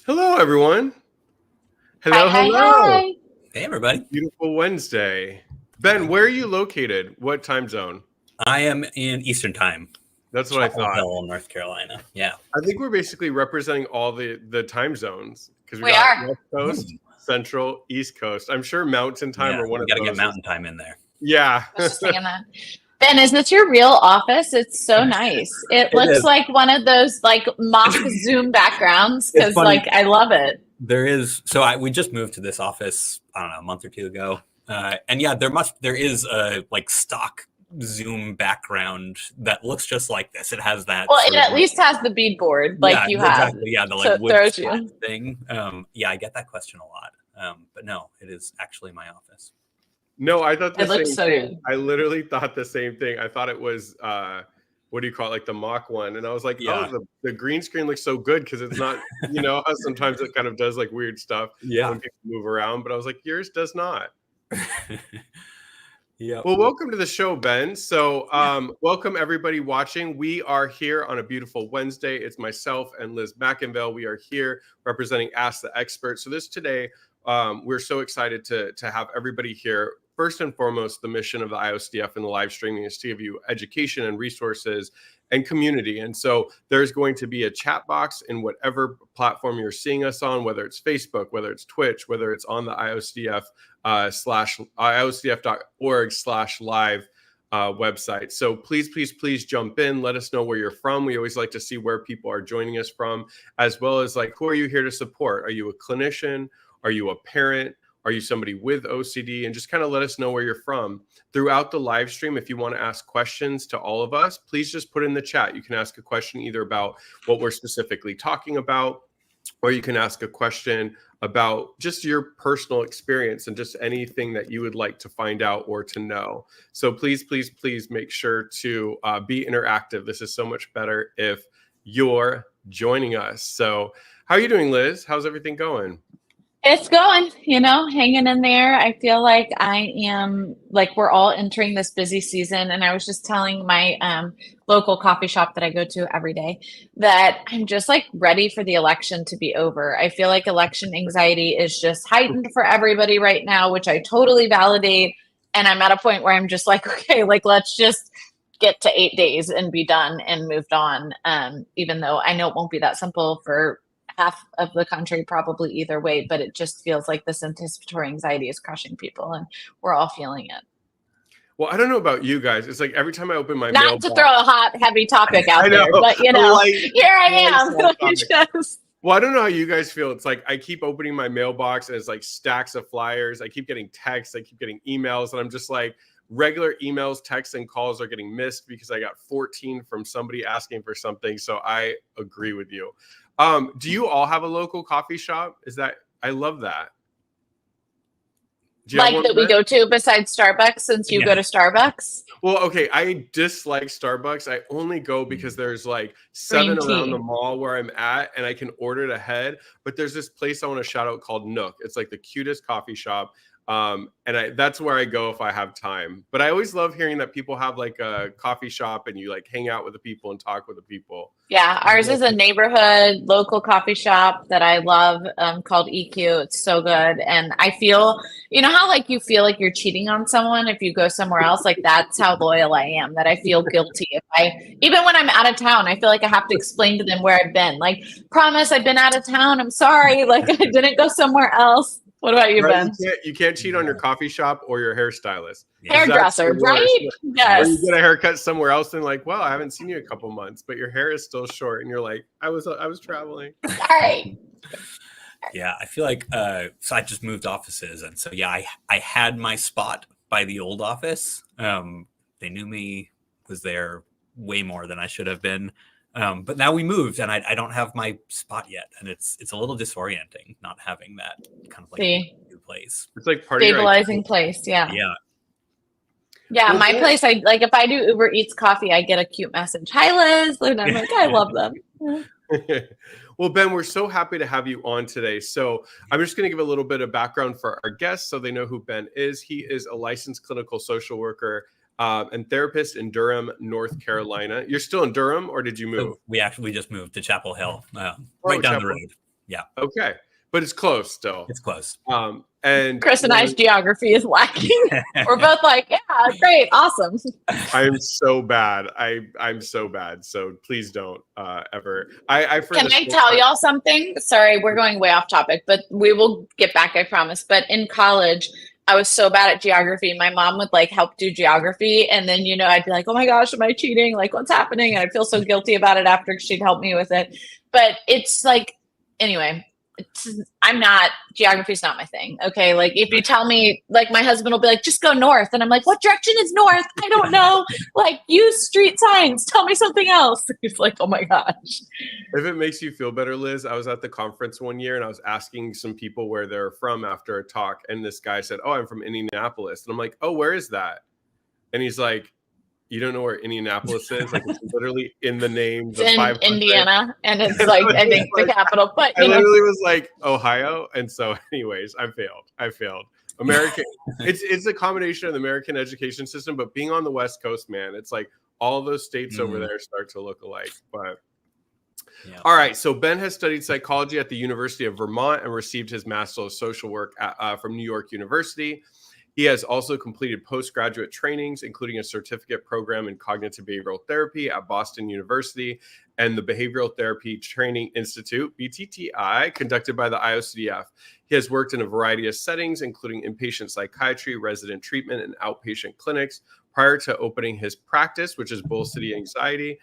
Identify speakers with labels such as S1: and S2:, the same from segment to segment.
S1: Hello, everyone.
S2: Hi,
S1: Hello,
S2: hi,
S1: hello.
S2: hi.
S3: Hey, everybody.
S1: Beautiful Wednesday. Ben, where are you located? What time zone?
S3: I am in Eastern Time,
S1: That's what I
S3: Chapel
S1: thought.
S3: Hill, North Carolina. Yeah.
S1: I think we're basically representing all the time zones because we
S2: We
S1: got
S2: are.
S1: West Coast, Central, East Coast. I'm sure Mountain Time
S3: Yeah.
S1: or one
S3: We
S1: of
S3: got to get
S1: those.
S3: Mountain Time in there.
S1: Yeah.
S2: I was just thinking that. Ben, is this your real office? It's so nice. It
S3: It
S2: looks
S3: is.
S2: like one of those like mock Zoom backgrounds
S3: It's
S2: because
S3: funny.
S2: like I love it.
S3: There is. We just moved to this office, I don't know, a month or two ago. And yeah, there is a like stock Zoom background that looks just like this. It has that
S2: Well, it
S3: sort of
S2: at least has the beadboard like
S3: yeah,
S2: you have.
S3: exactly. Yeah. The
S2: So
S3: like
S2: it
S3: wood
S2: throws
S3: flat
S2: you.
S3: thing. Yeah. I get that question a lot. But no, it is actually my office.
S1: No, I thought the
S2: It looks
S1: same
S2: so
S1: thing.
S2: good.
S1: I literally thought the same thing. I thought it was what do you call it, like the mock one, and I was like, oh,
S3: Yeah.
S1: the green screen looks so good because it's not, how sometimes it kind of does like weird stuff
S3: Yeah.
S1: when people move around, but I was like, yours does not.
S3: Yeah.
S1: Well, welcome to the show, Ben. So, welcome everybody watching. We are here on a beautiful Wednesday. It's myself and Liz McIngvale. We are here representing Ask the Expert. So, today, we're so excited to have everybody here. First and foremost, the mission of the IOCF and the live streaming is to give you education and resources and community. And so there's going to be a chat box in whatever platform you're seeing us on, whether it's Facebook, whether it's Twitch, whether it's on the IOCF IOCF.org/live website. So please jump in. Let us know where you're from. We always like to see where people are joining us from, as well as like, who are you here to support? Are you a clinician? Are you a parent? Are you somebody with OCD? And just kind of let us know where you're from. Throughout the live stream, if you want to ask questions to all of us, please just put in the chat. You can ask a question either about what we're specifically talking about, or you can ask a question about just your personal experience and just anything that you would like to find out or to know. So please make sure to be interactive. This is so much better if you're joining us. So how are you doing, Liz? How's everything going?
S2: It's going, hanging in there. I feel like I am like we're all entering this busy season. And I was just telling my local coffee shop that I go to every day that I'm just like ready for the election to be over. I feel like election anxiety is just heightened for everybody right now, which I totally validate. And I'm at a point where I'm just like, okay, like let's just get to 8 days and be done and moved on. Even though I know it won't be that simple for half of the country probably either way, but it just feels like this anticipatory anxiety is crushing people and we're all feeling it.
S1: Well, I don't know about you guys. It's like every time I open my
S2: Not
S1: mailbox,
S2: to throw a hot, heavy topic out
S1: I know,
S2: there, but
S1: here
S2: I am.
S1: Well, I don't know how you guys feel. It's like I keep opening my mailbox and it's like stacks of flyers. I keep getting texts, I keep getting emails, and I'm just like, regular emails, texts, and calls are getting missed because I got 14 from somebody asking for something. So I agree with you. Do you all have a local coffee shop? I love that.
S2: Like that we go to besides Starbucks, since you go to Starbucks?
S1: Well, okay, I dislike Starbucks. I only go because there's like 7 around the mall where I'm at and I can order it ahead. But there's this place I want to shout out called Nook. It's like the cutest coffee shop. And that's where I go if I have time. But I always love hearing that people have like a coffee shop and you like hang out with the people and talk with the people.
S2: Yeah, ours is a neighborhood local coffee shop that I love, called EQ. It's so good. And I feel, how like you feel like you're cheating on someone if you go somewhere else, like that's how loyal I am, that I feel guilty. Even when I'm out of town, I feel like I have to explain to them where I've been. Like, promise I've been out of town. I'm sorry. Like I didn't go somewhere else. What about you, Ben?
S1: You can't cheat on your coffee shop or your hairstylist.
S2: Hairdresser, right? Yes.
S1: Or you get a haircut somewhere else and like, well, I haven't seen you in a couple months, but your hair is still short, and you're like, I was traveling.
S2: All right.
S3: Yeah, I feel like so I just moved offices, and so yeah, I had my spot by the old office. They knew me, was there way more than I should have been. But now we moved, and I don't have my spot yet, and it's a little disorienting not having that kind of like new place.
S1: It's like
S2: stabilizing place, yeah. Yeah, my place, I like if I do Uber Eats coffee, I get a cute message. Hi, Liz. And I'm like, I love them.
S1: Well, Ben, we're so happy to have you on today. So I'm just going to give a little bit of background for our guests so they know who Ben is. He is a licensed clinical social worker and therapist in Durham, North Carolina. You're still in Durham, or did you move?
S3: So we just moved to Chapel Hill, right down the road. Yeah.
S1: Okay. But it's close still.
S3: It's close.
S1: And
S2: Chris and I's geography is lacking. We're both like, yeah, great, awesome.
S1: I'm so bad. I'm so bad. So please don't ever.
S2: Can I tell y'all something? Sorry, we're going way off topic, but we will get back, I promise. But in college, I was so bad at geography. My mom would like help do geography. And then, I'd be like, oh my gosh, am I cheating? Like, what's happening? And I'd feel so guilty about it after she'd help me with it. But it's like, anyway, geography's not my thing. Okay. Like if you tell me, like my husband will be like, just go north. And I'm like, what direction is north? I don't know. Like use street signs. Tell me something else. He's like, oh my gosh.
S1: If it makes you feel better, Liz, I was at the conference one year and I was asking some people where they're from after a talk. And this guy said, oh, I'm from Indianapolis. And I'm like, oh, where is that? And he's like, you don't know where Indianapolis is? Like it's literally in the name.
S2: It's in Indiana, and it's like I think the capital. But
S1: I literally was like Ohio, and so, anyways, I failed. American. it's a combination of the American education system, but being on the West Coast, man, it's like all those states over there start to look alike. But all right, so Ben has studied psychology at the University of Vermont and received his Master of Social Work from New York University. He has also completed postgraduate trainings, including a certificate program in cognitive behavioral therapy at Boston University and the Behavioral Therapy Training Institute, BTTI, conducted by the IOCDF. He has worked in a variety of settings, including inpatient psychiatry, resident treatment, and outpatient clinics. Prior to opening his practice, which is Bull City Anxiety,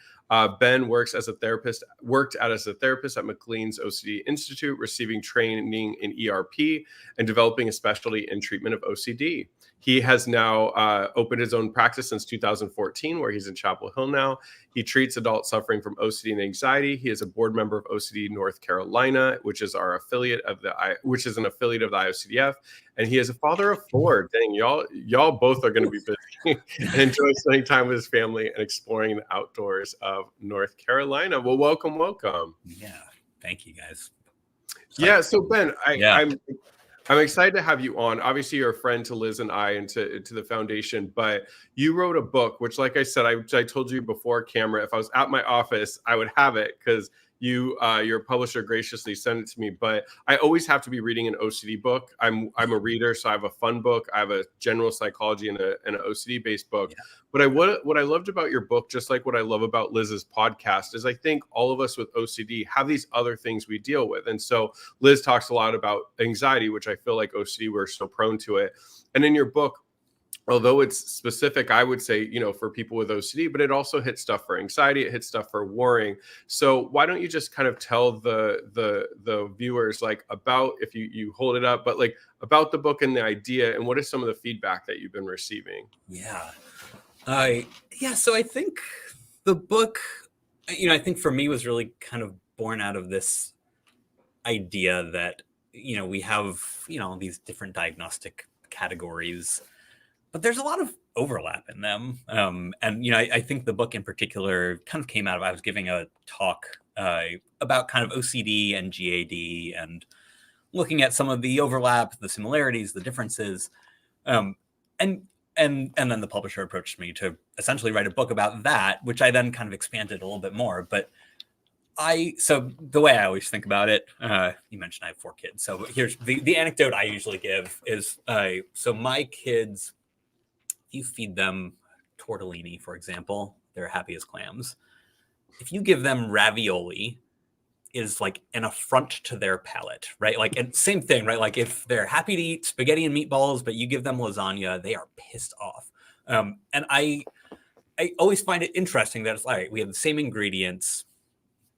S1: Ben worked as a therapist at McLean's OCD Institute, receiving training in ERP and developing a specialty in treatment of OCD. He has now opened his own practice since 2014, where he's in Chapel Hill now. He treats adults suffering from OCD and anxiety. He is a board member of OCD North Carolina, which is an affiliate of the IOCDF, and he is a father of 4. Dang, y'all both are going to be busy and enjoy spending time with his family and exploring the outdoors of North Carolina. Well, welcome.
S3: Yeah, thank you guys.
S1: Yeah, so Ben, I'm excited to have you on. Obviously, you're a friend to Liz and I and to the foundation, but you wrote a book, which, like I said, I told you before camera, if I was at my office, I would have it because your publisher graciously sent it to me. But I always have to be reading an OCD book. I'm a reader, so I have a fun book. I have a general psychology and an OCD based book. Yeah. But what I loved about your book, just like what I love about Liz's podcast, is I think all of us with OCD have these other things we deal with. And so Liz talks a lot about anxiety, which I feel like OCD, we're so prone to it. And in your book, although it's specific, I would say, for people with OCD, but it also hits stuff for anxiety. It hits stuff for worrying. So why don't you just kind of tell the viewers like about, if you hold it up, but like about the book and the idea, and what is some of the feedback that you've been receiving?
S3: Yeah. So I think the book, I think for me was really kind of born out of this idea that, we have, these different diagnostic categories, but there's a lot of overlap in them. I think the book in particular kind of came out of, I was giving a talk about kind of OCD and GAD and looking at some of the overlap, the similarities, the differences. And then the publisher approached me to essentially write a book about that, which I then kind of expanded a little bit more. But so the way I always think about it, you mentioned I have 4 kids. So here's the anecdote I usually give is, so my kids, you feed them tortellini, for example, they're happy as clams. If you give them ravioli, is like an affront to their palate, right? Like, and same thing, right? Like if they're happy to eat spaghetti and meatballs, but you give them lasagna, they are pissed off. And I always find it interesting that it's like, we have the same ingredients,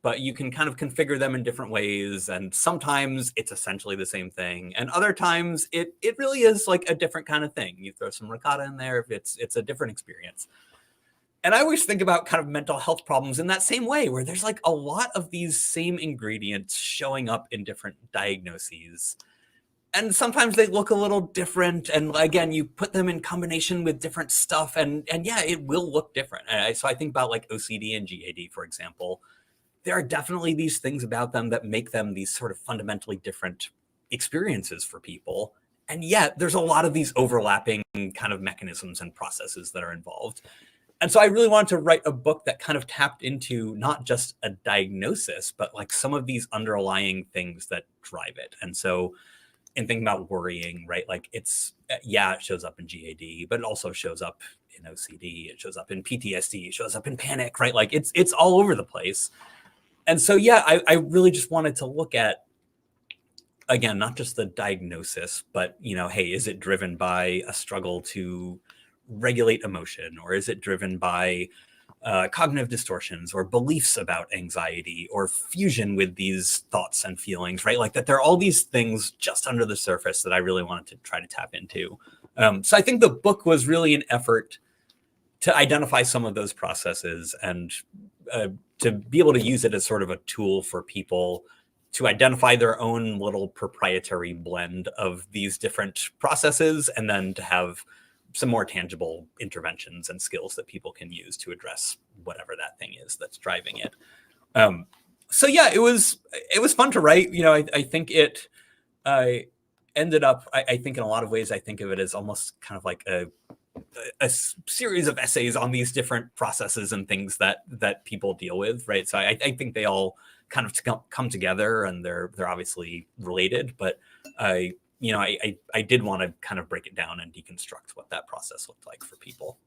S3: but you can kind of configure them in different ways. And sometimes it's essentially the same thing. And other times it really is like a different kind of thing. You throw some ricotta in there, it's a different experience. And I always think about kind of mental health problems in that same way, where there's like a lot of these same ingredients showing up in different diagnoses. And sometimes they look a little different. And again, you put them in combination with different stuff and yeah, it will look different. So I think about like OCD and GAD, for example. There are definitely these things about them that make them these sort of fundamentally different experiences for people. And yet there's a lot of these overlapping kind of mechanisms and processes that are involved. And so I really wanted to write a book that kind of tapped into not just a diagnosis, but like some of these underlying things that drive it. And so in thinking about worrying, right, like it shows up in GAD, but it also shows up in OCD, it shows up in PTSD, it shows up in panic, right? Like it's all over the place. And so, yeah, I really just wanted to look at, again, not just the diagnosis, but, hey, is it driven by a struggle to regulate emotion, or is it driven by cognitive distortions or beliefs about anxiety or fusion with these thoughts and feelings, right? Like that there are all these things just under the surface that I really wanted to try to tap into. So I think the book was really an effort to identify some of those processes and to be able to use it as sort of a tool for people to identify their own little proprietary blend of these different processes, and then to have some more tangible interventions and skills that people can use to address whatever that thing is that's driving it. So yeah, it was fun to write. I think it ended up, I think in a lot of ways, I think of it as almost kind of like a series of essays on these different processes and things that people deal with, right? So I think they all kind of come together, and they're obviously related, but I did want to kind of break it down and deconstruct what that process looked like for people.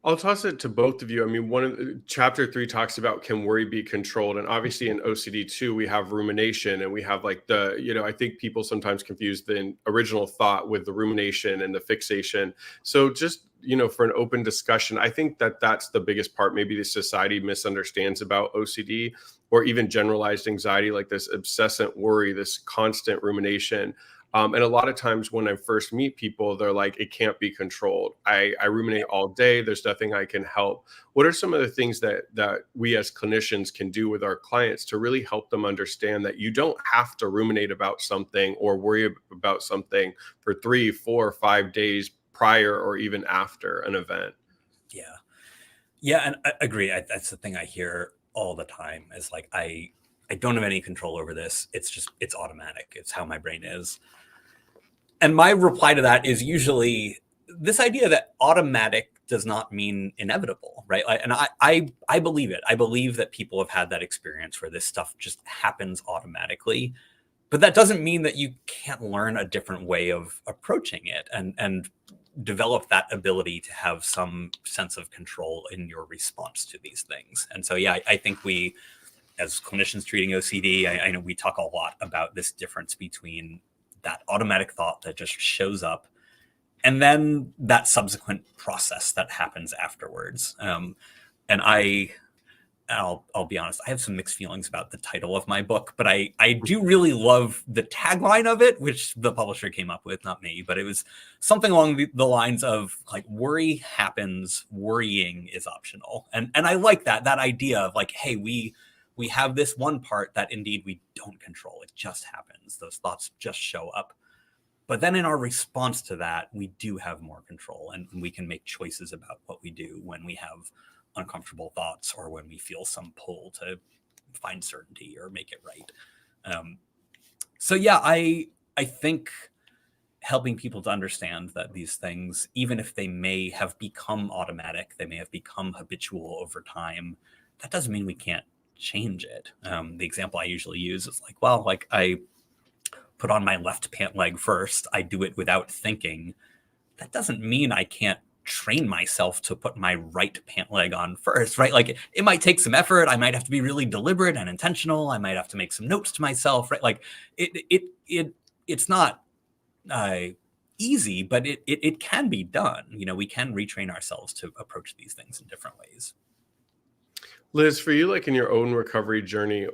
S1: I'll toss it to both of you. I mean, chapter 3 talks about, can worry be controlled? And obviously in OCD 2, we have rumination, and we have like I think people sometimes confuse the original thought with the rumination and the fixation. So just, for an open discussion, I think that's the biggest part maybe the society misunderstands about OCD, or even generalized anxiety, like this obsessive worry, this constant rumination. And a lot of times when I first meet people, they're like, it can't be controlled. I ruminate all day. There's nothing I can help. What are some of the things that we as clinicians can do with our clients to really help them understand that you don't have to ruminate about something or worry about something for 3, 4, 5 days prior or even after an event?
S3: Yeah, and I agree. That's the thing I hear all the time is like, I don't have any control over this. It's automatic. It's how my brain is. And my reply to that is usually this idea that automatic does not mean inevitable, right? And I believe it. I believe that people have had that experience where this stuff just happens automatically. But that doesn't mean that you can't learn a different way of approaching it and develop that ability to have some sense of control in your response to these things. And so, yeah, I think we, as clinicians treating OCD, I know we talk a lot about this difference between that automatic thought that just shows up and then that subsequent process that happens afterwards. And I'll be honest, I have some mixed feelings about the title of my book, but I do really love the tagline of it, which the publisher came up with, not me, but it was something along the lines of like, worry happens, worrying is optional. And I like that idea of like, hey, we have this one part that indeed we don't control. It just happens. Those thoughts just show up. But then in our response to that, we do have more control, and we can make choices about what we do when we have uncomfortable thoughts or when we feel some pull to find certainty or make it right. So yeah, I think helping people to understand that these things, even if they may have become automatic, they may have become habitual over time, that doesn't mean we can't change it. The example I usually use is like, well, like I put on my left pant leg first. I do it without thinking. That doesn't mean I can't train myself to put my right pant leg on first, right? Like it might take some effort. I might have to be really deliberate and intentional. I might have to make some notes to myself, right? Like it's not easy, but it can be done. We can retrain ourselves to approach these things in different ways.
S1: Liz, for you, like in your own recovery journey,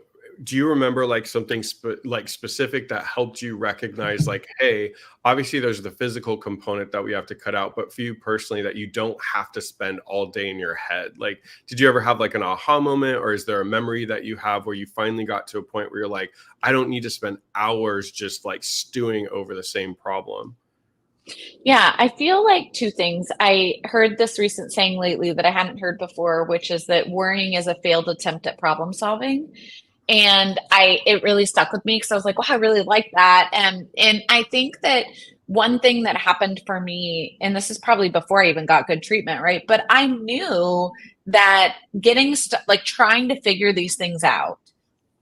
S1: do you remember like something specific that helped you recognize like, hey, obviously there's the physical component that we have to cut out, but for you personally, that you don't have to spend all day in your head? Like, did you ever have like an aha moment, or is there a memory that you have where you finally got to a point where you're like, I don't need to spend hours just like stewing over the same problem?
S2: Yeah, I feel like two things. I heard this recent saying lately that I hadn't heard before, which is that worrying is a failed attempt at problem solving. And it really stuck with me because I was like, wow, I really like that. And I think that one thing that happened for me, and this is probably before I even got good treatment, right? But I knew that like trying to figure these things out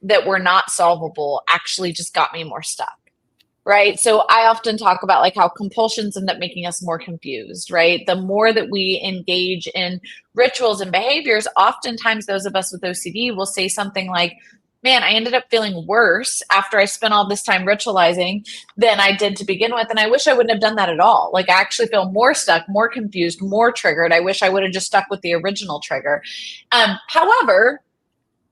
S2: that were not solvable actually just got me more stuck. Right. So I often talk about like how compulsions end up making us more confused, right? The more that we engage in rituals and behaviors, oftentimes those of us with OCD will say something like, man, I ended up feeling worse after I spent all this time ritualizing than I did to begin with. And I wish I wouldn't have done that at all. Like I actually feel more stuck, more confused, more triggered. I wish I would have just stuck with the original trigger. However,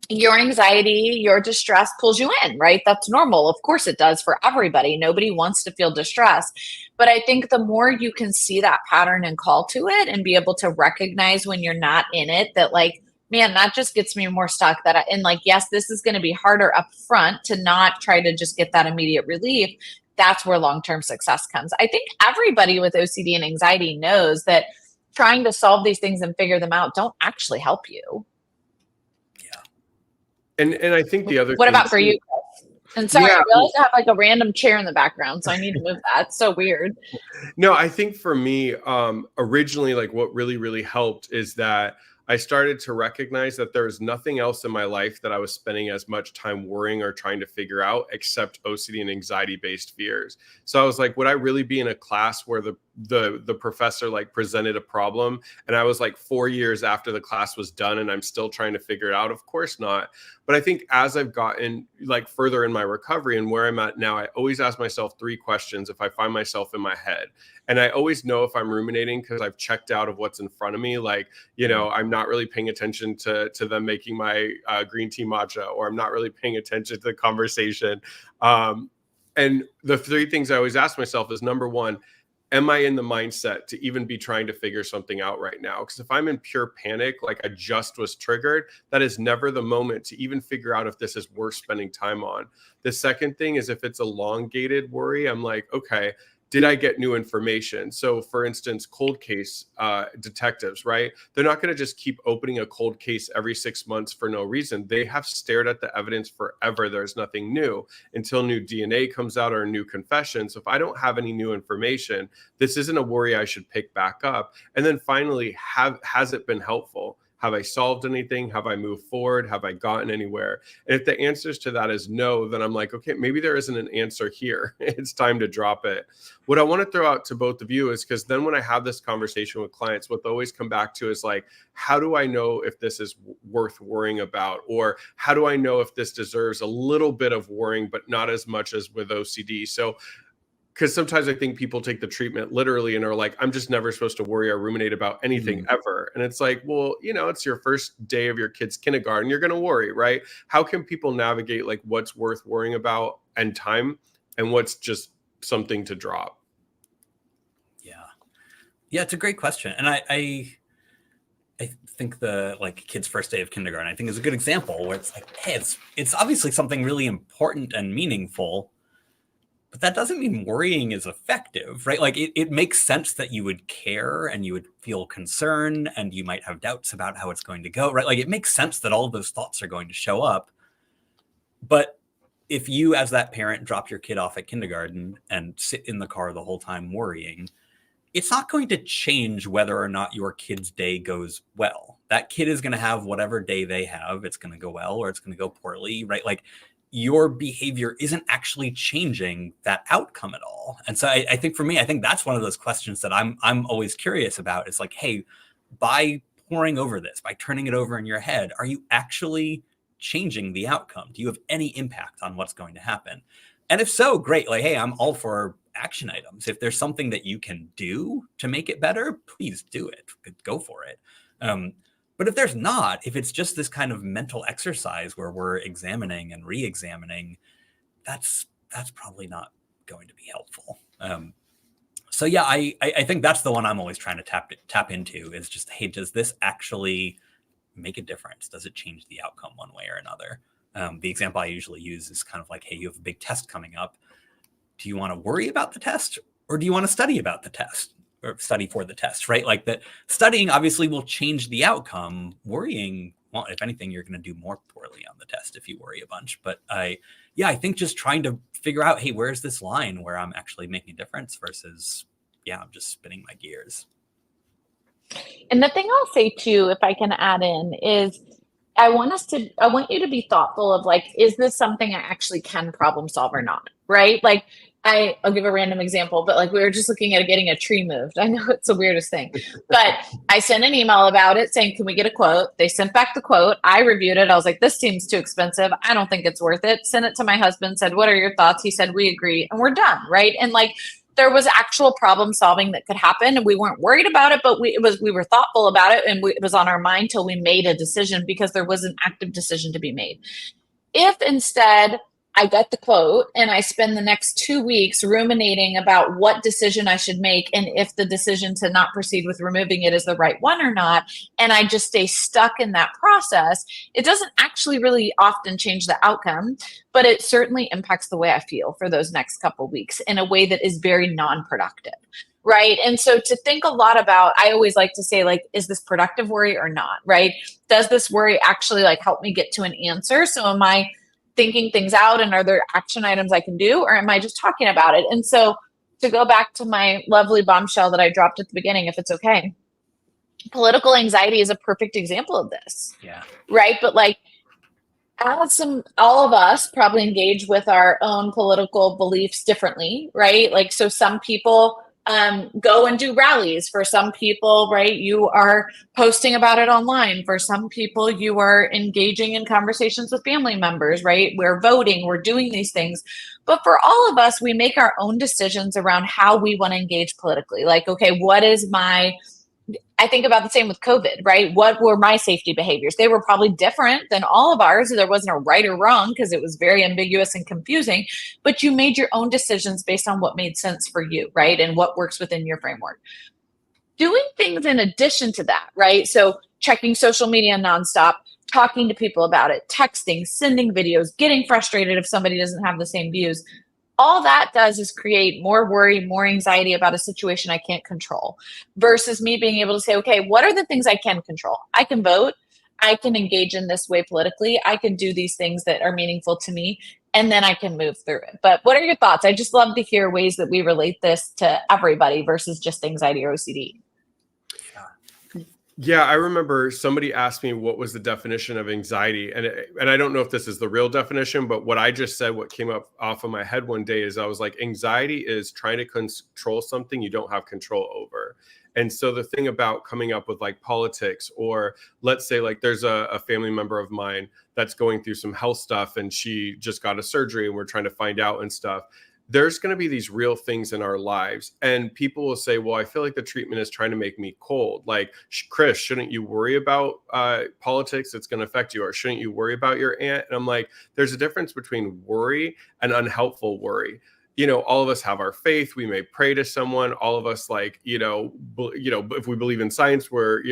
S2: your anxiety, your distress pulls you in, right? That's normal. Of course it does for everybody. Nobody wants to feel distressed. But I think the more you can see that pattern and call to it and be able to recognize when you're not in it, that like, man, that just gets me more stuck. And like, yes, this is going to be harder up front to not try to just get that immediate relief. That's where long-term success comes. I think everybody with OCD and anxiety knows that trying to solve these things and figure them out don't actually help you.
S1: And I think the other
S2: what
S1: thing
S2: about for
S1: too,
S2: you, Chris? And sorry,
S1: Yeah.
S2: I realized I have like a random chair in the background, so I need to move that. It's so weird.
S1: No, I think for me, originally, like what really, really helped is that I started to recognize that there's nothing else in my life that I was spending as much time worrying or trying to figure out except OCD and anxiety-based fears. So I was like, would I really be in a class where the professor like presented a problem and I was like 4 years after the class was done and I'm still trying to figure it out? Of course not. But I think as I've gotten like further in my recovery and where I'm at now, I always ask myself 3 questions if I find myself in my head. And I always know if I'm ruminating because I've checked out of what's in front of me. Like, you know, I'm not really paying attention to them making my green tea matcha, or I'm not really paying attention to the conversation. And the 3 things I always ask myself is, number 1, am I in the mindset to even be trying to figure something out right now? Because if I'm in pure panic, like I just was triggered, that is never the moment to even figure out if this is worth spending time on. The second thing is if it's elongated worry, I'm like, okay, did I get new information? So for instance, cold case detectives, right? They're not going to just keep opening a cold case every 6 months for no reason. They have stared at the evidence forever. There's nothing new until new DNA comes out or a new confession. So if I don't have any new information, this isn't a worry I should pick back up. And then finally, has it been helpful? Have I solved anything? Have I moved forward? Have I gotten anywhere? And if the answers to that is no, then I'm like, okay, maybe there isn't an answer here. It's time to drop it. What I want to throw out to both of you is, because then when I have this conversation with clients, what they always come back to is like, how do I know if this is worth worrying about? Or how do I know if this deserves a little bit of worrying, but not as much as with OCD? So because sometimes I think people take the treatment literally and are like, I'm just never supposed to worry or ruminate about anything ever. And it's like, well, you know, it's your first day of your kid's kindergarten. You're going to worry, right? How can people navigate like what's worth worrying about and time and what's just something to drop?
S3: Yeah, it's a great question. And I think the like kid's first day of kindergarten, I think is a good example where it's like, hey, it's obviously something really important and meaningful. But that doesn't mean worrying is effective, right? Like it makes sense that you would care and you would feel concern and you might have doubts about how it's going to go, right? Like it makes sense that all of those thoughts are going to show up. But if you, as that parent, drop your kid off at kindergarten and sit in the car the whole time worrying, it's not going to change whether or not your kid's day goes well. That kid is going to have whatever day they have. It's going to go well or it's going to go poorly, right? Like your behavior isn't actually changing that outcome at all. And so I think for me, I think that's one of those questions that I'm always curious about. It's like, hey, by poring over this, by turning it over in your head, are you actually changing the outcome? Do you have any impact on what's going to happen? And if so, great. Like, hey, I'm all for action items. If there's something that you can do to make it better, please do it. Go for it. But if there's not, if it's just this kind of mental exercise where we're examining and re-examining, that's probably not going to be helpful. So yeah, I think that's the one I'm always trying to tap into is just, hey, does this actually make a difference? Does it change the outcome one way or another? The example I usually use is kind of like, hey, you have a big test coming up. Do you want to worry about the test or do you want to study about the test? Or study for the test, right? Like that studying obviously will change the outcome. Worrying well, if anything, you're going to do more poorly on the test if you worry a bunch. But I think just trying to figure out, hey, where's this line where I'm actually making a difference versus, I'm just spinning my gears.
S2: And the thing I'll say too, if I can add in, is I want you to be thoughtful of like, is this something I actually can problem solve or not? Right? Like I'll give a random example, but like we were just looking at getting a tree moved. I know it's the weirdest thing, but I sent an email about it saying, can we get a quote? They sent back the quote. I reviewed it. I was like, this seems too expensive. I don't think it's worth it. Sent it to my husband, said, what are your thoughts? He said, we agree, and we're done. Right. And like, there was actual problem solving that could happen, and we weren't worried about it, but we were thoughtful about it, and it was on our mind till we made a decision, because there was an active decision to be made. If instead I get the quote and I spend the next 2 weeks ruminating about what decision I should make, and if the decision to not proceed with removing it is the right one or not, and I just stay stuck in that process, it doesn't actually really often change the outcome, but it certainly impacts the way I feel for those next couple weeks in a way that is very non-productive. Right. And so to think a lot about, I always like to say, like, is this productive worry or not? Right. Does this worry actually like help me get to an answer? So am I thinking things out, and are there action items I can do, or am I just talking about it? And so to go back to my lovely bombshell that I dropped at the beginning, if it's okay, political anxiety is a perfect example of this.
S3: Yeah.
S2: Right. But like, all of us probably engage with our own political beliefs differently. Right. Like, so some people go and do rallies. For some people, right, you are posting about it online. For some people, you are engaging in conversations with family members, right? We're voting, we're doing these things. But for all of us, we make our own decisions around how we want to engage politically. Like, okay, I think about the same with COVID, right? What were my safety behaviors? They were probably different than all of ours. There wasn't a right or wrong, because it was very ambiguous and confusing, but you made your own decisions based on what made sense for you, right? And what works within your framework. Doing things in addition to that, right? So checking social media nonstop, talking to people about it, texting, sending videos, getting frustrated if somebody doesn't have the same views. All that does is create more worry, more anxiety about a situation I can't control, versus me being able to say, okay, what are the things I can control? I can vote. I can engage in this way politically. I can do these things that are meaningful to me, and then I can move through it. But what are your thoughts? I just love to hear ways that we relate this to everybody versus just anxiety or OCD.
S1: Yeah, I remember somebody asked me what was the definition of anxiety, and I don't know if this is the real definition, but what I just said, what came up off of my head one day, is I was like, anxiety is trying to control something you don't have control over. And so the thing about coming up with like politics, or let's say like there's a family member of mine that's going through some health stuff, and she just got a surgery, and we're trying to find out and stuff. There's going to be these real things in our lives, and people will say, well, I feel like the treatment is trying to make me cold. Like, Chris, shouldn't you worry about politics? It's going to affect you. Or shouldn't you worry about your aunt? And I'm like, there's a difference between worry and unhelpful worry. You know, all of us have our faith. We may pray to someone. All of us, like, if we believe in science, we're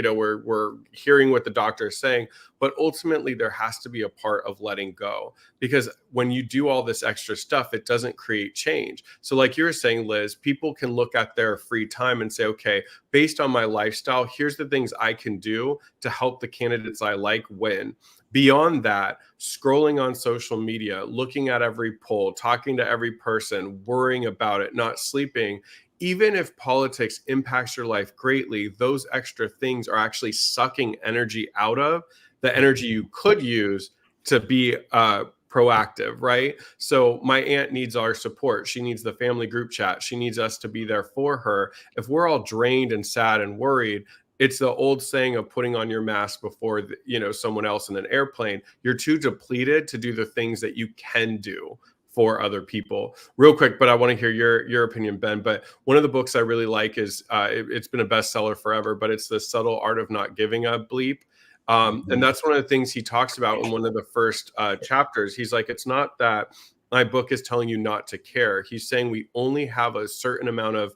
S1: hearing what the doctor is saying. But ultimately, there has to be a part of letting go, because when you do all this extra stuff, it doesn't create change. So like you were saying, Liz, people can look at their free time and say, okay, based on my lifestyle, here's the things I can do to help the candidates I like win. Beyond that, scrolling on social media, looking at every poll, talking to every person, worrying about it, not sleeping, even if politics impacts your life greatly, those extra things are actually sucking energy out of the energy you could use to be proactive, right? So my aunt needs our support. She needs the family group chat. She needs us to be there for her. If we're all drained and sad and worried, it's the old saying of putting on your mask before someone else in an airplane. You're too depleted to do the things that you can do for other people. Real quick, but I want to hear your opinion, Ben. But one of the books I really like is it's been a bestseller forever, but it's The Subtle Art of Not Giving a Bleep. And that's one of the things he talks about in one of the first chapters. He's like, it's not that my book is telling you not to care. He's saying we only have a certain amount of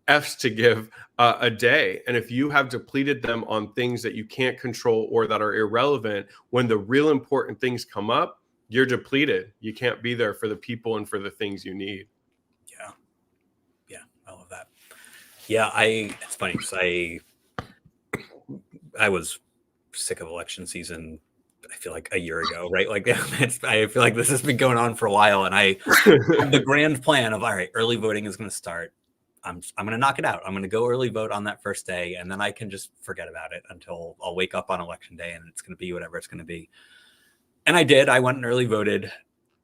S1: F's to give a day. And if you have depleted them on things that you can't control or that are irrelevant, when the real important things come up, you're depleted. You can't be there for the people and for the things you need.
S3: Yeah, I love that. Yeah, it's funny because I was sick of election season. I feel like a year ago, right? Like I feel like this has been going on for a while, and I had the grand plan of, all right, early voting is going to start. I'm going to knock it out. I'm going to go early vote on that first day, and then I can just forget about it until I'll wake up on election day, and it's going to be whatever it's going to be. And I did. I went and early voted,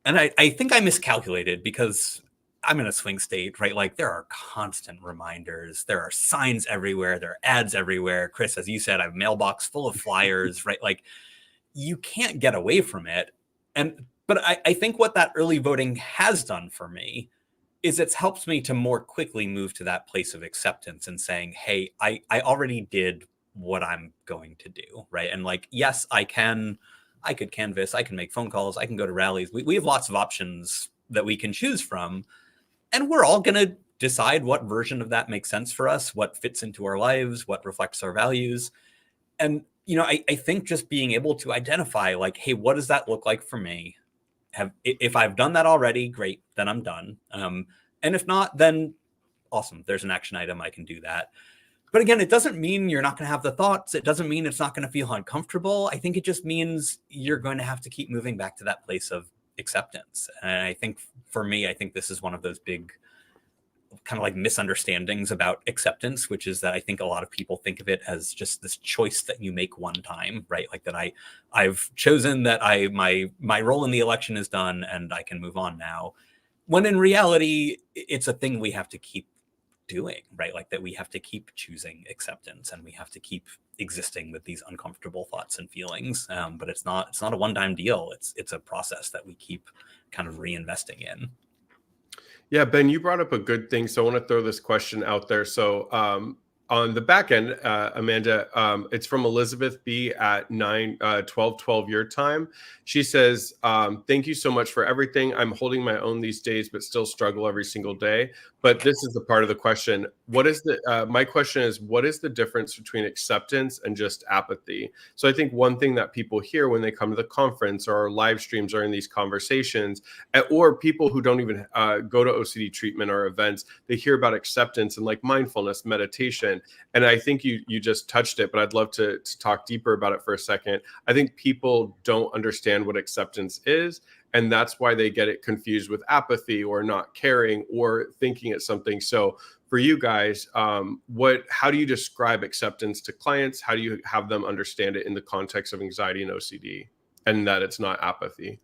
S3: and I think I miscalculated because I'm in a swing state, right? Like there are constant reminders. There are signs everywhere. There are ads everywhere. Chris, as you said, I have a mailbox full of flyers, right? Like you can't get away from it. But I think what that early voting has done for me is it's helped me to more quickly move to that place of acceptance and saying, hey, I already did what I'm going to do, right? And like, yes, I could canvass, I can make phone calls, I can go to rallies. We have lots of options that we can choose from. And we're all going to decide what version of that makes sense for us, what fits into our lives, what reflects our values. And, you know, I think just being able to identify like, hey, what does that look like for me? If I've done that already, great, then I'm done. And if not, then awesome. There's an action item. I can do that. But again, it doesn't mean you're not going to have the thoughts. It doesn't mean it's not going to feel uncomfortable. I think it just means you're going to have to keep moving back to that place of acceptance. And I think for me, I think this is one of those big kind of like misunderstandings about acceptance, which is that I think a lot of people think of it as just this choice that you make one time, right? Like that I've chosen that my role in the election is done and I can move on now. When in reality, it's a thing we have to keep doing, right? Like that we have to keep choosing acceptance and we have to keep existing with these uncomfortable thoughts and feelings. But it's not a one-time deal. It's a process that we keep kind of reinvesting in.
S1: Yeah, Ben, you brought up a good thing. So I want to throw this question out there. So on the back end, Amanda, it's from Elizabeth B at 12 your time. She says, thank you so much for everything. I'm holding my own these days, but still struggle every single day. But this is the part of the question. My question is, what is the difference between acceptance and just apathy? So I think one thing that people hear when they come to the conference or our live streams or in these conversations, or people who don't even go to OCD treatment or events, they hear about acceptance and like mindfulness, meditation. And I think you just touched it, but I'd love to talk deeper about it for a second. I think people don't understand what acceptance is. And that's why they get it confused with apathy or not caring or thinking it's something. So for you guys, how do you describe acceptance to clients? How do you have them understand it in the context of anxiety and OCD and that it's not apathy?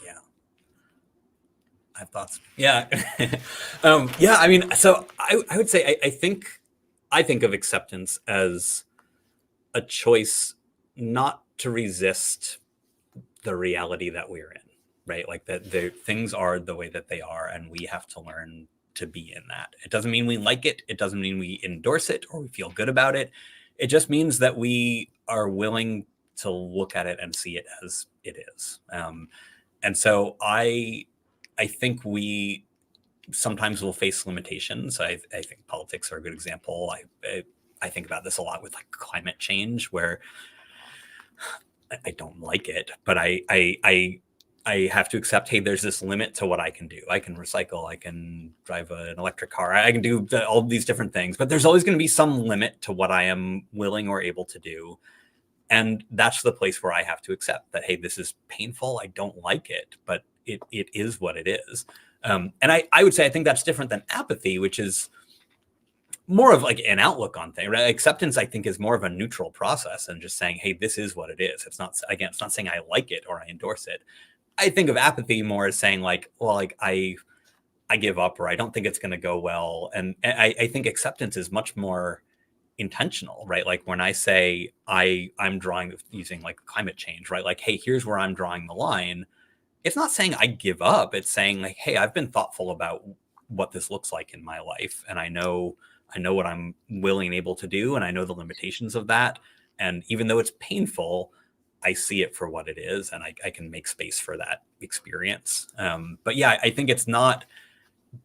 S3: Yeah. I have thoughts. Yeah. Yeah. I mean, so I would say, I think of acceptance as a choice not to resist the reality that we're in, right? Like that the things are the way that they are, and we have to learn to be in that. It doesn't mean we like it. It doesn't mean we endorse it or we feel good about it. It just means that we are willing to look at it and see it as it is. And so I think we sometimes will face limitations. I think politics are a good example. I think about this a lot with like climate change, where I don't like it, but I have to accept, hey, there's this limit to what I can do. I can recycle, I can drive an electric car, I can do all these different things, but there's always going to be some limit to what I am willing or able to do. And that's the place where I have to accept that, hey, this is painful. I don't like it, but it is what it is. And I would say, I think that's different than apathy, which is more of like an outlook on things, right? Acceptance, I think, is more of a neutral process and just saying, hey, this is what it is. It's not saying I like it or I endorse it. I think of apathy more as saying like, well, like I give up, or I don't think it's going to go well. And I think acceptance is much more intentional, right? Like when I say I'm drawing using like climate change, right? Like, hey, here's where I'm drawing the line. It's not saying I give up. It's saying like, hey, I've been thoughtful about what this looks like in my life. And I know what I'm willing and able to do. And I know the limitations of that. And even though it's painful, I see it for what it is. And I can make space for that experience. But yeah, I think it's not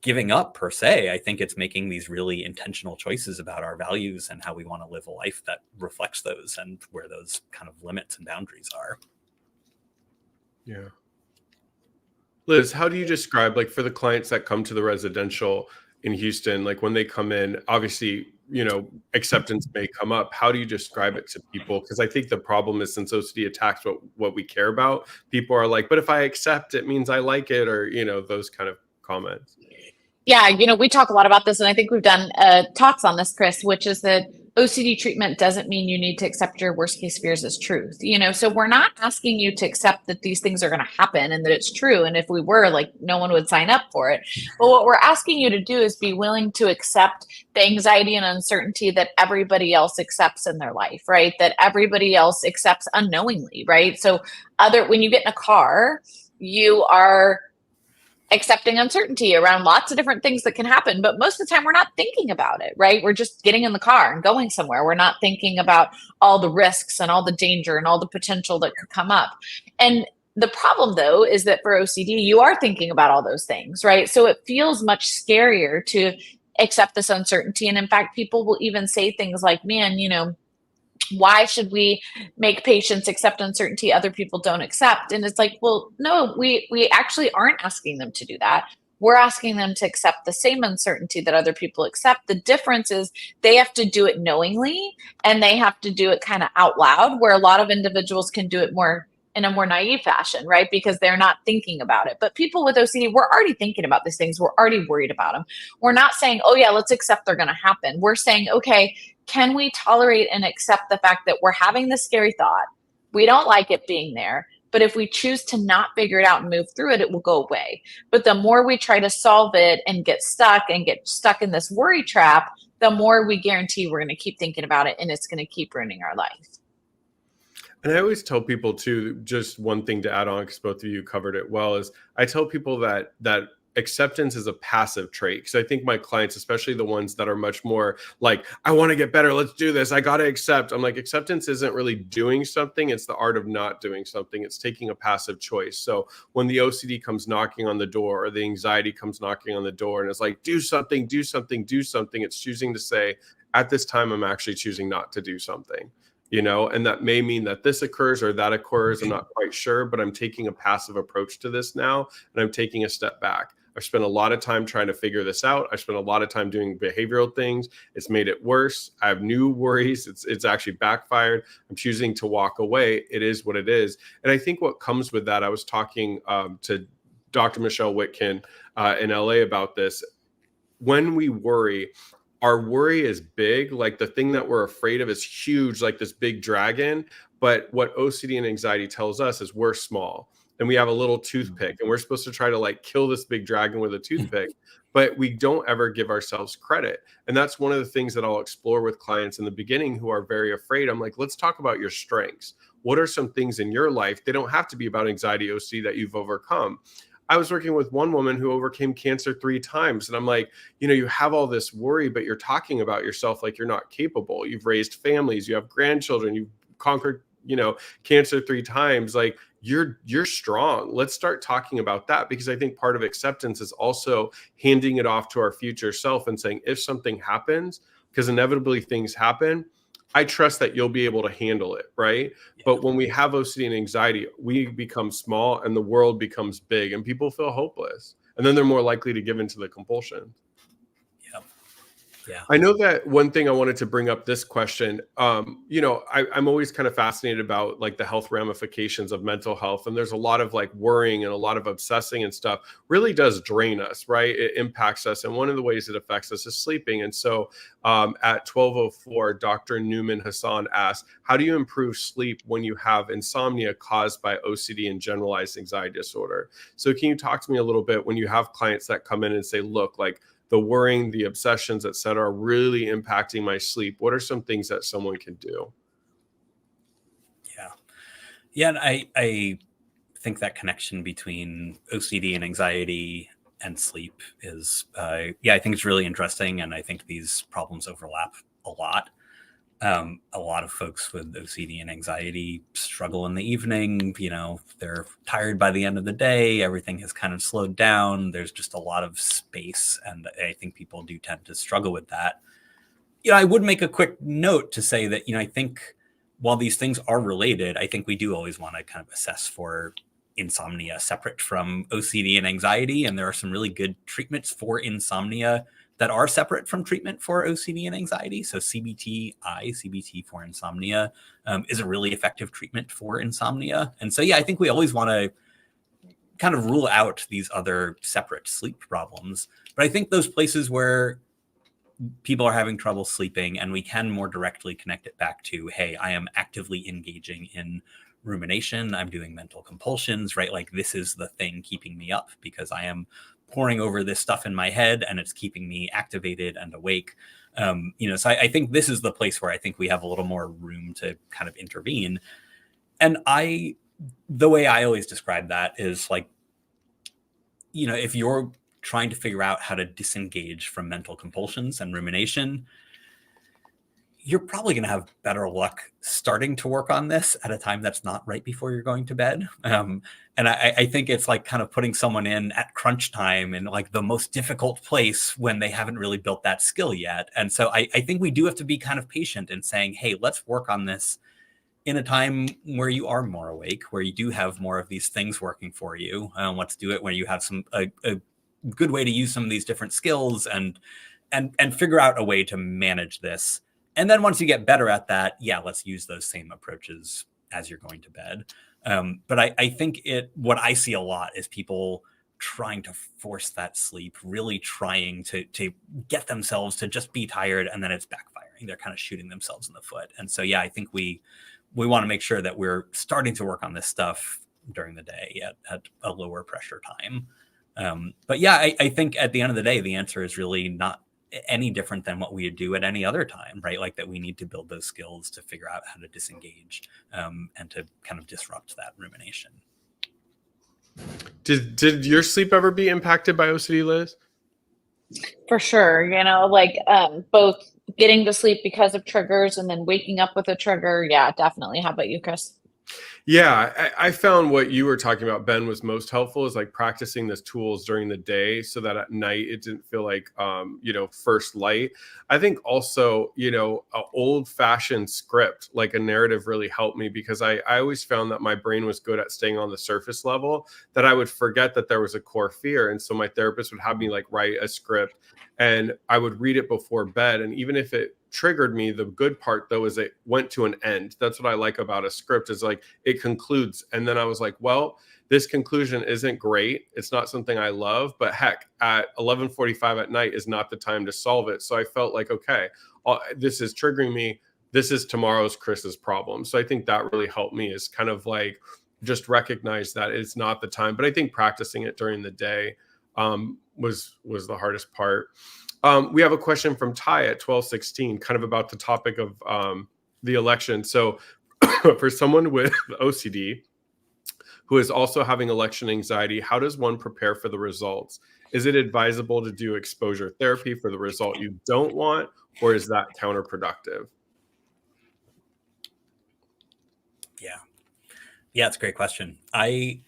S3: giving up per se. I think it's making these really intentional choices about our values and how we want to live a life that reflects those and where those kind of limits and boundaries are.
S1: Yeah. Liz, how do you describe, like for the clients that come to the residential, in Houston, like when they come in, obviously, you know, acceptance may come up. How do you describe it to people? Because I think the problem is, since OCD attacks what we care about, people are like, but if I accept, it means I like it, or, you know, those kind of comments.
S2: Yeah, we talk a lot about this, and I think we've done talks on this, Chris, which is that OCD treatment doesn't mean you need to accept your worst case fears as truth. So we're not asking you to accept that these things are going to happen and that it's true. And if we were, like, no one would sign up for it. But what we're asking you to do is be willing to accept the anxiety and uncertainty that everybody else accepts in their life, right? That everybody else accepts unknowingly, right? So when you get in a car, you are accepting uncertainty around lots of different things that can happen, but most of the time we're not thinking about it, right? We're just getting in the car and going somewhere. We're not thinking about all the risks and all the danger and all the potential that could come up. And the problem, though, is that for OCD, you are thinking about all those things, right? So it feels much scarier to accept this uncertainty. And in fact, people will even say things like, man, why should we make patients accept uncertainty other people don't accept? And it's like, well, no, we actually aren't asking them to do that. We're asking them to accept the same uncertainty that other people accept. The difference is they have to do it knowingly, and they have to do it kind of out loud, where a lot of individuals can do it in a more naive fashion, right? Because they're not thinking about it. But people with OCD, we're already thinking about these things. We're already worried about them. We're not saying, oh yeah, let's accept they're going to happen. We're saying, okay, can we tolerate and accept the fact that we're having this scary thought? We don't like it being there, but if we choose to not figure it out and move through it, it will go away. But the more we try to solve it and get stuck in this worry trap, the more we guarantee we're going to keep thinking about it, and it's going to keep ruining our life.
S1: And I always tell people too, just one thing to add on, because both of you covered it well, is I tell people that acceptance is a passive trait. Because I think my clients, especially the ones that are much more like, I want to get better, let's do this, I got to accept. I'm like, acceptance isn't really doing something. It's the art of not doing something. It's taking a passive choice. So when the OCD comes knocking on the door, or the anxiety comes knocking on the door, and it's like, do something, do something, do something, it's choosing to say, at this time, I'm actually choosing not to do something. And that may mean that this occurs or that occurs. I'm not quite sure, but I'm taking a passive approach to this now, and I'm taking a step back. I've spent a lot of time trying to figure this out. I spent a lot of time doing behavioral things. It's made it worse. I have new worries. It's actually backfired. I'm choosing to walk away. It is what it is. And I think what comes with that, I was talking to Dr. Michelle Witkin in LA about this. When we worry, our worry is big. Like, the thing that we're afraid of is huge, like this big dragon. But what OCD and anxiety tells us is we're small, and we have a little toothpick, and we're supposed to try to like kill this big dragon with a toothpick, but we don't ever give ourselves credit. And that's one of the things that I'll explore with clients in the beginning who are very afraid. I'm like, let's talk about your strengths. What are some things in your life? They don't have to be about anxiety, OCD, that you've overcome. I was working with one woman who overcame cancer 3 times. And I'm like, you have all this worry, but you're talking about yourself like you're not capable. You've raised families, you have grandchildren, you've conquered, cancer 3 times. Like, you're strong. Let's start talking about that, because I think part of acceptance is also handing it off to our future self and saying, if something happens, because inevitably things happen, I trust that you'll be able to handle it, right? Yeah. But when we have OCD and anxiety, we become small and the world becomes big, and people feel hopeless. And then they're more likely to give into the compulsion. Yeah. I know that one thing I wanted to bring up this question, I'm always kind of fascinated about like the health ramifications of mental health. And there's a lot of like worrying and a lot of obsessing and stuff really does drain us, right? It impacts us. And one of the ways it affects us is sleeping. And so at 12:04, Dr. Newman Hassan asked, how do you improve sleep when you have insomnia caused by OCD and generalized anxiety disorder? So can you talk to me a little bit when you have clients that come in and say, look, like, the worrying, the obsessions, et cetera, are really impacting my sleep? What are some things that someone can do?
S3: Yeah. And I think that connection between OCD and anxiety and sleep is, I think it's really interesting. And I think these problems overlap a lot. A lot of folks with OCD and anxiety struggle in the evening. They're tired by the end of the day. Everything has kind of slowed down. There's just a lot of space. And I think people do tend to struggle with that. I would make a quick note to say that, I think while these things are related, I think we do always want to kind of assess for insomnia separate from OCD and anxiety. And there are some really good treatments for insomnia that are separate from treatment for OCD and anxiety. So CBT for insomnia, is a really effective treatment for insomnia. And so, yeah, I think we always want to kind of rule out these other separate sleep problems. But I think those places where people are having trouble sleeping and we can more directly connect it back to, hey, I am actively engaging in rumination, I'm doing mental compulsions, right? Like this is the thing keeping me up because I am poring over this stuff in my head and it's keeping me activated and awake. So I think this is the place where I think we have a little more room to kind of intervene. And the way I always describe that is like, if you're trying to figure out how to disengage from mental compulsions and rumination, you're probably going to have better luck starting to work on this at a time that's not right before you're going to bed. And I think it's like kind of putting someone in at crunch time in like the most difficult place when they haven't really built that skill yet. And so I think we do have to be kind of patient in saying, hey, let's work on this in a time where you are more awake, where you do have more of these things working for you. Let's do it where you have a good way to use some of these different skills and figure out a way to manage this. And then once you get better at that, yeah, let's use those same approaches as you're going to bed. But I think what I see a lot is people trying to force that sleep, really trying to get themselves to just be tired, and then it's backfiring. They're kind of shooting themselves in the foot. And so, yeah, I think we want to make sure that we're starting to work on this stuff during the day at a lower pressure time. But yeah, I think at the end of the day, the answer is really not any different than what we would do at any other time, right? Like that we need to build those skills to figure out how to disengage and to kind of disrupt that rumination.
S1: Did your sleep ever be impacted by OCD, Liz?
S2: For sure. Both getting to sleep because of triggers and then waking up with a trigger. Yeah, definitely. How about you, Chris?
S1: Yeah, I found what you were talking about, Ben, was most helpful is like practicing those tools during the day so that at night it didn't feel like, first light. I think also, an old fashioned script, like a narrative really helped me because I always found that my brain was good at staying on the surface level, that I would forget that there was a core fear. And so my therapist would have me like write a script and I would read it before bed. And even if it triggered me, the good part though is it went to an end. That's what I like about a script, is like it concludes. And then I was like, well, this conclusion isn't great. It's not something I love, but heck, at 11:45 at night is not the time to solve it. So I felt like, okay, this is triggering me. This is tomorrow's Chris's problem. So I think that really helped me, is kind of like just recognize that it's not the time. But I think practicing it during the day was the hardest part. We have a question from Ty at 1216, kind of about the topic of the election. So for someone with OCD who is also having election anxiety, how does one prepare for the results? Is it advisable to do exposure therapy for the result you don't want, or is that counterproductive?
S3: Yeah, it's a great question. I